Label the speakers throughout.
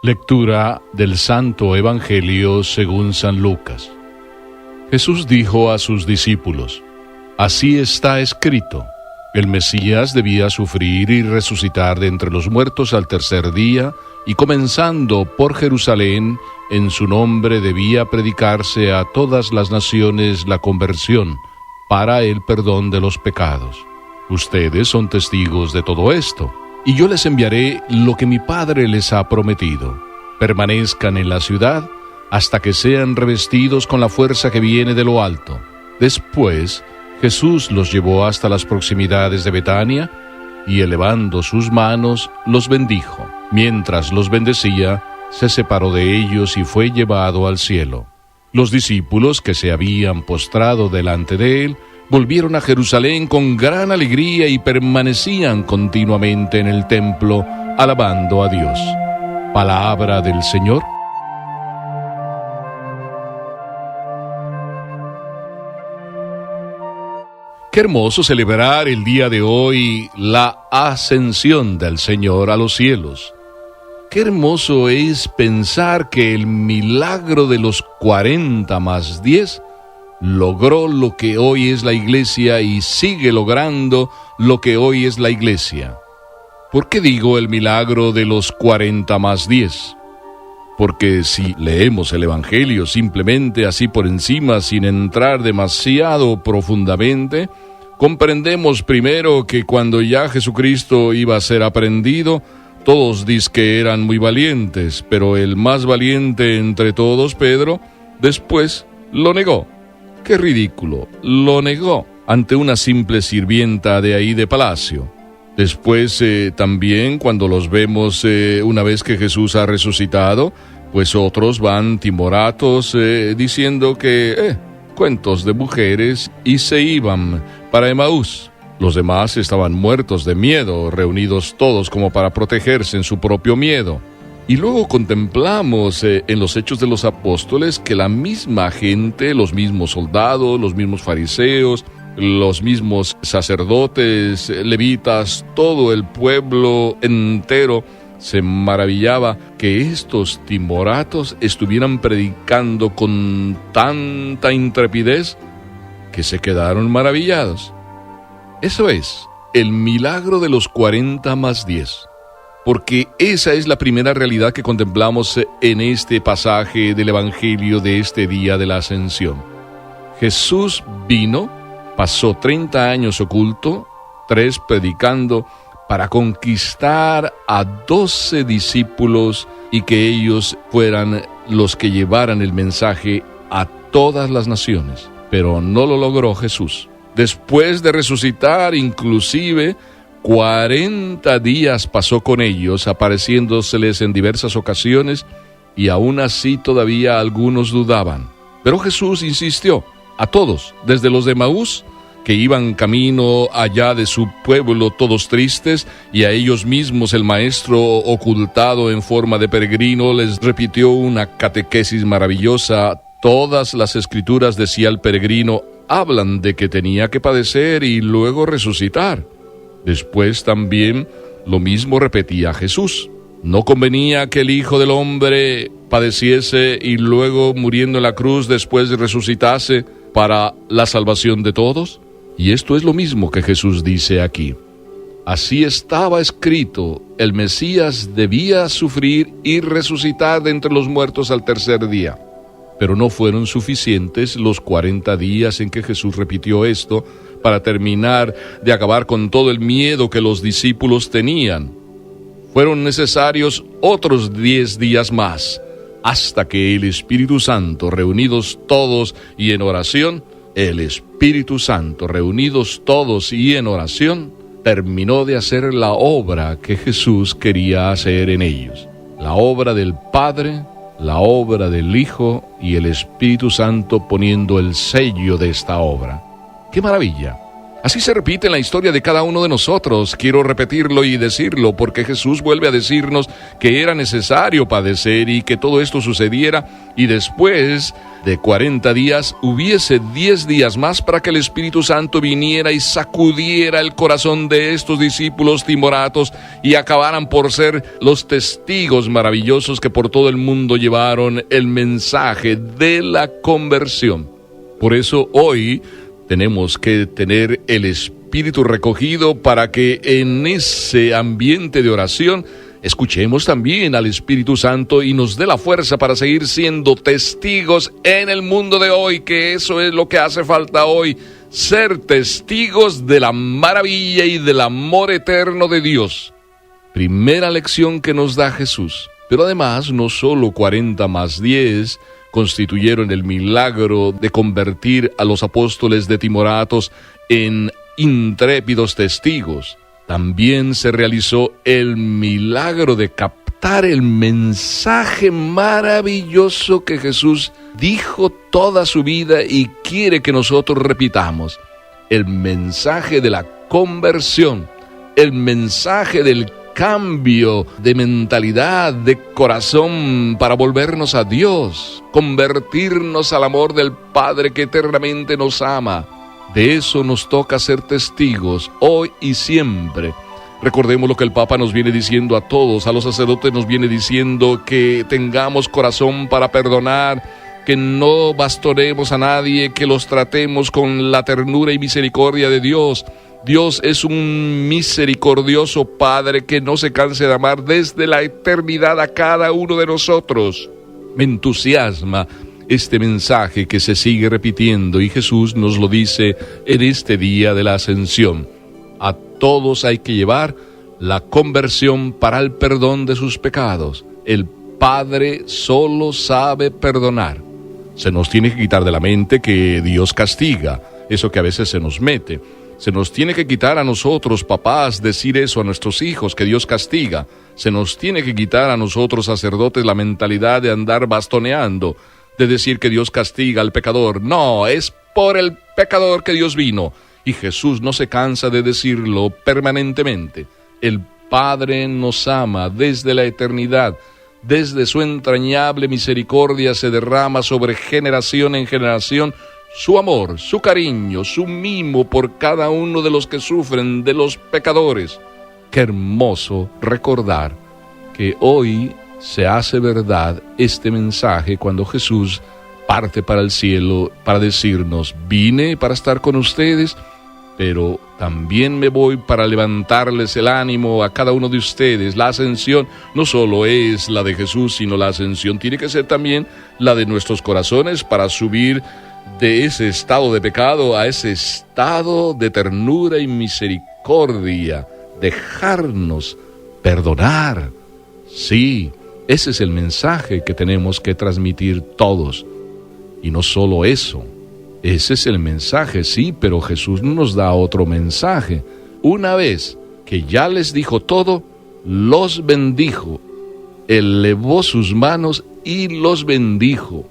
Speaker 1: Lectura del Santo Evangelio según San Lucas. Jesús dijo a sus discípulos: Así está escrito, el Mesías debía sufrir y resucitar de entre los muertos al tercer día, y comenzando por Jerusalén, en su nombre debía predicarse a todas las naciones la conversión, para el perdón de los pecados. Ustedes son testigos de todo esto. Y yo les enviaré lo que mi Padre les ha prometido. Permanezcan en la ciudad hasta que sean revestidos con la fuerza que viene de lo alto. Después, Jesús los llevó hasta las proximidades de Betania y, elevando sus manos, los bendijo. Mientras los bendecía, se separó de ellos y fue llevado al cielo. Los discípulos que se habían postrado delante de él volvieron a Jerusalén con gran alegría y permanecían continuamente en el templo, alabando a Dios. Palabra del Señor. Qué hermoso celebrar el día de hoy la ascensión del Señor a los cielos. Qué hermoso es pensar que el milagro de los 40 más 10 logró lo que hoy es la Iglesia y sigue logrando lo que hoy es la Iglesia. ¿Por qué digo el milagro de los 40 más 10? Porque si leemos el Evangelio simplemente así por encima, sin entrar demasiado profundamente, comprendemos primero que cuando ya Jesucristo iba a ser aprehendido, todos dizque eran muy valientes, pero el más valiente entre todos, Pedro, después lo negó. ¡Qué ridículo! Lo negó ante una simple sirvienta de ahí de palacio. Después también cuando los vemos una vez que Jesús ha resucitado, pues otros van timoratos diciendo que cuentos de mujeres y se iban para Emaús. Los demás estaban muertos de miedo, reunidos todos como para protegerse en su propio miedo. Y luego contemplamos en los Hechos de los Apóstoles que la misma gente, los mismos soldados, los mismos fariseos, los mismos sacerdotes, levitas, todo el pueblo entero se maravillaba que estos timoratos estuvieran predicando con tanta intrepidez que se quedaron maravillados. Eso es el milagro de los 40 más 10. Porque esa es la primera realidad que contemplamos en este pasaje del Evangelio de este día de la Ascensión. Jesús vino, pasó 30 años oculto, 3 predicando, para conquistar a 12 discípulos y que ellos fueran los que llevaran el mensaje a todas las naciones. Pero no lo logró Jesús. Después de resucitar, inclusive, 40 días pasó con ellos, apareciéndoseles en diversas ocasiones, y aún así todavía algunos dudaban. Pero Jesús insistió a todos, desde los de Emaús, que iban camino allá de su pueblo todos tristes, y a ellos mismos el maestro, ocultado en forma de peregrino, les repitió una catequesis maravillosa. Todas las escrituras, decía el peregrino, hablan de que tenía que padecer y luego resucitar. Después también lo mismo repetía Jesús. ¿No convenía que el Hijo del Hombre padeciese y luego, muriendo en la cruz, después resucitase para la salvación de todos? Y esto es lo mismo que Jesús dice aquí. Así estaba escrito, el Mesías debía sufrir y resucitar de entre los muertos al tercer día. Pero no fueron suficientes los 40 días en que Jesús repitió esto para terminar de acabar con todo el miedo que los discípulos tenían. Fueron necesarios otros 10 días más, hasta que el Espíritu Santo, reunidos todos y en oración, terminó de hacer la obra que Jesús quería hacer en ellos. La obra del Padre, la obra del Hijo y el Espíritu Santo poniendo el sello de esta obra. ¡Qué maravilla! Así se repite en la historia de cada uno de nosotros. Quiero repetirlo y decirlo porque Jesús vuelve a decirnos que era necesario padecer y que todo esto sucediera y después de 40 días hubiese 10 días más para que el Espíritu Santo viniera y sacudiera el corazón de estos discípulos timoratos y acabaran por ser los testigos maravillosos que por todo el mundo llevaron el mensaje de la conversión. Por eso hoy tenemos que tener el Espíritu recogido para que en ese ambiente de oración escuchemos también al Espíritu Santo y nos dé la fuerza para seguir siendo testigos en el mundo de hoy, que eso es lo que hace falta hoy, ser testigos de la maravilla y del amor eterno de Dios. Primera lección que nos da Jesús. Pero además, no solo 40 más 10 constituyeron el milagro de convertir a los apóstoles de Timoratos en intrépidos testigos. También se realizó el milagro de captar el mensaje maravilloso que Jesús dijo toda su vida y quiere que nosotros repitamos. El mensaje de la conversión, el mensaje del cambio de mentalidad, de corazón para volvernos a Dios, convertirnos al amor del Padre que eternamente nos ama. De eso nos toca ser testigos hoy y siempre. Recordemos lo que el Papa nos viene diciendo a todos, a los sacerdotes nos viene diciendo que tengamos corazón para perdonar, que no bastonemos a nadie, que los tratemos con la ternura y misericordia de Dios. Dios es un misericordioso Padre que no se canse de amar desde la eternidad a cada uno de nosotros. Me entusiasma este mensaje que se sigue repitiendo y Jesús nos lo dice en este día de la Ascensión. A todos hay que llevar la conversión para el perdón de sus pecados. El Padre solo sabe perdonar. Se nos tiene que quitar de la mente que Dios castiga, eso que a veces se nos mete. Se nos tiene que quitar a nosotros, papás, decir eso a nuestros hijos, que Dios castiga. Se nos tiene que quitar a nosotros, sacerdotes, la mentalidad de andar bastoneando, de decir que Dios castiga al pecador. No, es por el pecador que Dios vino. Y Jesús no se cansa de decirlo permanentemente. El Padre nos ama desde la eternidad. Desde su entrañable misericordia se derrama sobre generación en generación su amor, su cariño, su mimo por cada uno de los que sufren, de los pecadores. Qué hermoso recordar que hoy se hace verdad este mensaje cuando Jesús parte para el cielo para decirnos: vine para estar con ustedes, pero también me voy para levantarles el ánimo a cada uno de ustedes. La ascensión no solo es la de Jesús, sino la ascensión tiene que ser también la de nuestros corazones para subir de ese estado de pecado a ese estado de ternura y misericordia, dejarnos perdonar. Sí, ese es el mensaje que tenemos que transmitir todos. Y no solo eso, ese es el mensaje, sí, pero Jesús nos da otro mensaje. Una vez que ya les dijo todo, los bendijo, elevó sus manos y los bendijo.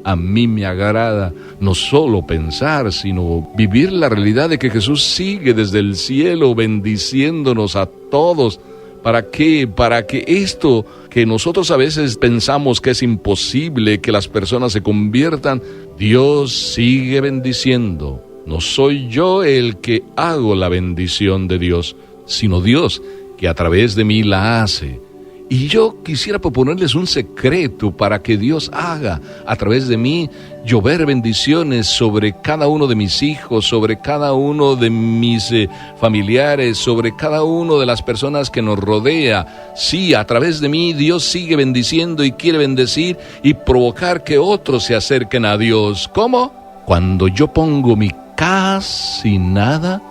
Speaker 1: A mí me agrada no solo pensar, sino vivir la realidad de que Jesús sigue desde el cielo bendiciéndonos a todos. ¿Para qué? Para que esto que nosotros a veces pensamos que es imposible que las personas se conviertan, Dios sigue bendiciendo. No soy yo el que hago la bendición de Dios, sino Dios que a través de mí la hace. Y yo quisiera proponerles un secreto para que Dios haga a través de mí llover bendiciones sobre cada uno de mis hijos, sobre cada uno de mis familiares, sobre cada uno de las personas que nos rodea. Sí, a través de mí Dios sigue bendiciendo y quiere bendecir y provocar que otros se acerquen a Dios. ¿Cómo? Cuando yo pongo mi casi nada,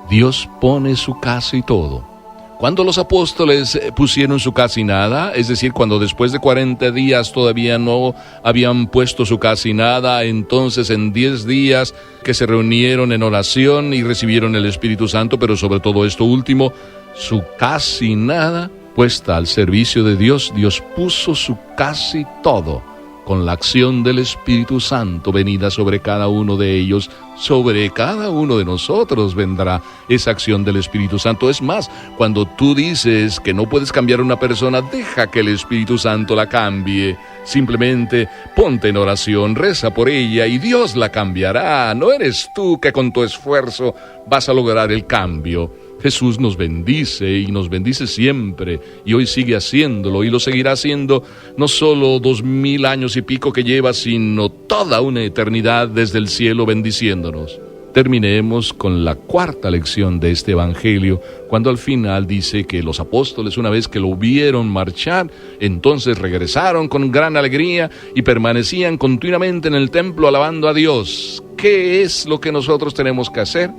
Speaker 1: Dios pone su casi todo. Cuando los apóstoles pusieron su casi nada, es decir, cuando después de 40 días todavía no habían puesto su casi nada, entonces en 10 días que se reunieron en oración y recibieron el Espíritu Santo, pero sobre todo esto último, su casi nada puesta al servicio de Dios, Dios puso su casi todo. con la acción del Espíritu Santo venida sobre cada uno de ellos, sobre cada uno de nosotros vendrá esa acción del Espíritu Santo. Es más, cuando tú dices que no puedes cambiar a una persona, deja que el Espíritu Santo la cambie. Simplemente ponte en oración, reza por ella y Dios la cambiará. No eres tú que con tu esfuerzo vas a lograr el cambio. Jesús nos bendice y nos bendice siempre, y hoy sigue haciéndolo y lo seguirá haciendo no solo 2000 años y pico que lleva, sino toda una eternidad desde el cielo bendiciéndonos. Terminemos con la cuarta lección de este evangelio, cuando al final dice que los apóstoles, una vez que lo vieron marchar, entonces regresaron con gran alegría y permanecían continuamente en el templo alabando a Dios. ¿Qué es lo que nosotros tenemos que hacer?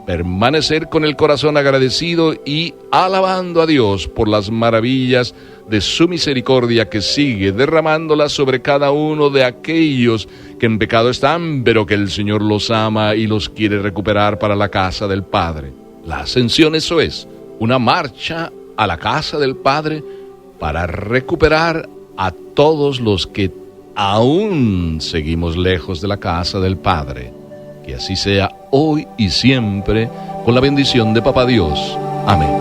Speaker 1: Permanecer con el corazón agradecido y alabando a Dios por las maravillas de su misericordia que sigue derramándola sobre cada uno de aquellos que en pecado están, pero que el Señor los ama y los quiere recuperar para la casa del Padre. La ascensión, eso es, una marcha a la casa del Padre para recuperar a todos los que aún seguimos lejos de la casa del Padre. Que así sea hoy y siempre, con la bendición de Papá Dios. Amén.